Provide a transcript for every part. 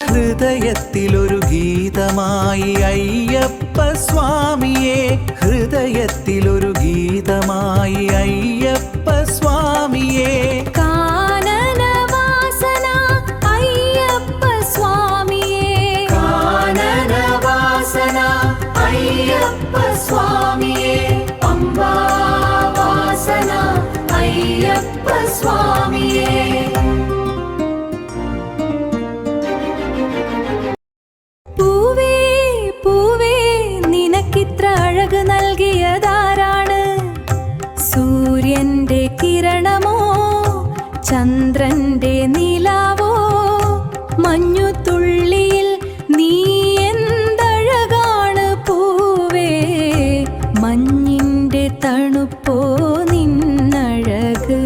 ഹൃദയത്തിലൊരു ഗീതമായി അയ്യപ്പ സ്വാമിയേ, ഹൃദയത്തിലൊരു ഗീതമായി അയ്യപ്പ സ്വാമിയേ. കാനനവാസന അയ്യപ്പ സ്വാമിയേ, കാനനവാസന അയ്യപ്പ സ്വാമിയേ, പമ്പാവാസന അയ്യപ്പ സ്വാമിയേ. പൂവേ പൂവേ നിനക്കിത്ര അഴക് നൽകിയതാരാണ്? സൂര്യന്റെ കിരണമോ ചന്ദ്രന്റെ നിലാവോ? മഞ്ഞുതുള്ളിയിൽ നീ എന്തഴകാണ് പൂവേ, മഞ്ഞിന്റെ തണുപ്പോ നിന്നഴക്.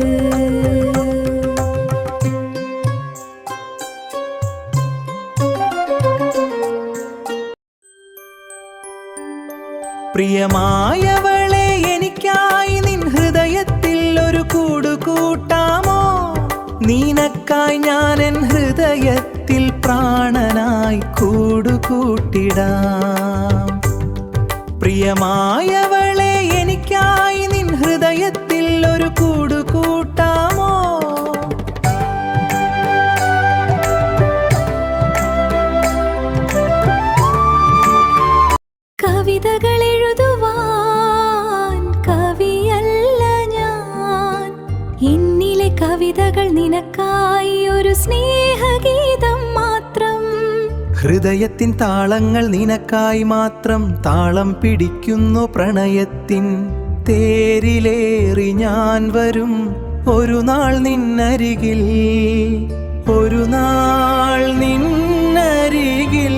പ്രിയമായവളെ, എനിക്കായി നിൻ ഹൃദയത്തിൽ ഒരു കൂടു കൂട്ടാമോ? നിനക്കായി ഞാൻ എൻ ഹൃദയത്തിൽ പ്രാണനായി കൂടുകൂട്ടിടാം. പ്രിയമായവളെ, എനിക്കായി നിൻ ഹൃദയത്തിൽ ഒരു കൂടു കൂട്ടാമോ? കവിതകൾ എഴുതുവാൻ കവിയല്ല ഞാൻ, എന്നിലെ കവിതകൾ നിനക്കായി ഒരു സ്നേഹഗീതം മാത്രം. ഹൃദയത്തിൻ താളങ്ങൾ നിനക്കായി മാത്രം താളം പിടിക്കുന്നു പ്രണയത്തിൻ തേരിലേറി ഞാൻ വരും ഒരു നാൾ നിന്നരികിൽ, ഒരു നാൾ നിന്നരികിൽ.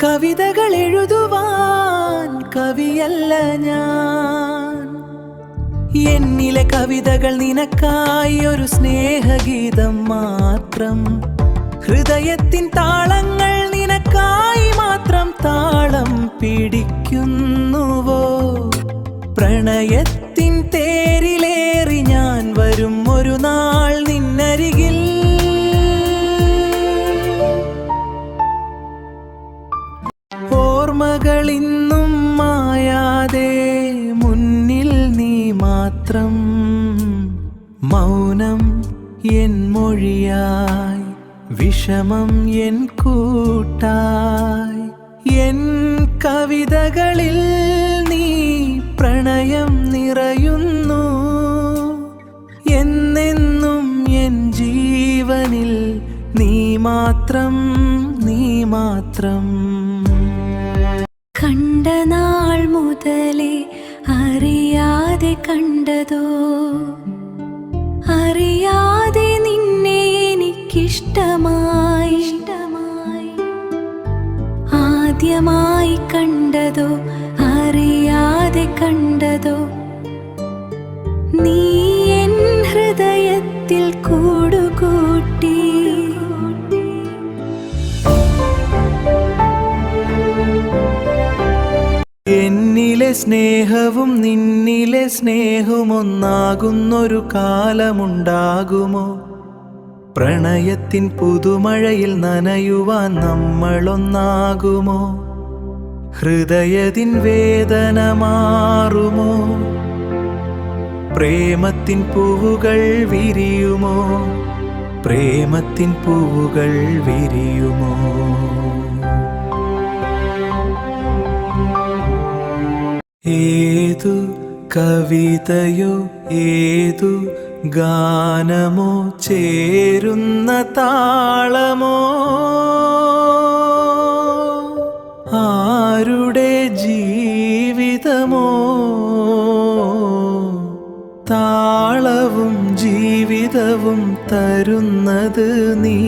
കവിതകൾ എഴുതുവാൻ കവിയല്ല ഞാൻ, എന്നിലെ കവിതകൾ നിനക്കായി ഒരു സ്നേഹഗീതം മാത്രം. ഹൃദയത്തിൻ താളങ്ങൾ നിനക്കായി മാത്രം താളം പിടിക്കുന്നുവോ? പ്രണയത്തിൻ തേരിലേറി ഞാൻ വരും ഒരു നാൾ നിന്നരികിൽ. ഓർമ്മകളിന്നും മായാതെ മുന്നിൽ നീ മാത്രം, മൗനം എൻ മൊഴിയായി, വിഷമം എൻ കൂട്ടായി. എൻ കവിതകളിൽ നീ പ്രണയം നിറയുന്നു, എന്നെന്നും എൻ ജീവനിൽ നീ മാത്രം, നീ മാത്രം. കണ്ട നാൾ മുതലേ അറിയാതെ കണ്ടതോ, അറിയാതെ നിന്നെ എനിക്കിഷ്ടമായി. ആദ്യമായി കണ്ടതോ അറിയാതെ കണ്ടതോ, നീ എൻ ഹൃദയത്തിൽ കൂടുകൂട്ടി. എന്നിലെ സ്നേഹവും നിന്നിലെ സ്നേഹവും ഒന്നാകുന്നൊരു കാലമുണ്ടാകുമോ? പ്രണയത്തിൻ പുതുമഴയിൽ നനയുവാൻ നമ്മളൊന്നാകുമോ? ഹൃദയത്തിൻ വേദന മാറുമോ? പ്രേമത്തിൻ പൂവുകൾ വിരിയുമോ? പ്രേമത്തിൻ പൂവുകൾ വിരിയുമോ? ഏതു കവിതയോ ഏതു ഗാനമോ ചേരുന്ന താളമോ? ആരുടെ ജീവിതമോ? താളവും ജീവിതവും തരുന്നത് നീ,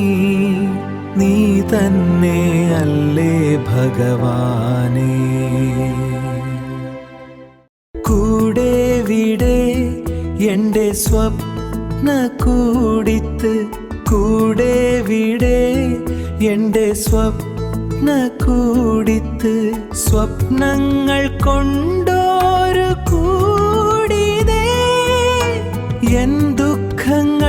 നീ തന്നെ അല്ലേ ഭഗവാനേ? കൂടെ വിടെ എൻ്റെ സ്വപ്ന കൂടിത്ത്, കൂടെ വിടെ എൻ്റെ സ്വപ്ന കൂടിത്ത്. സ്വപ്നങ്ങൾ കൊണ്ടൊരു കൂടിതേ, എൻ ദുഃഖങ്ങൾ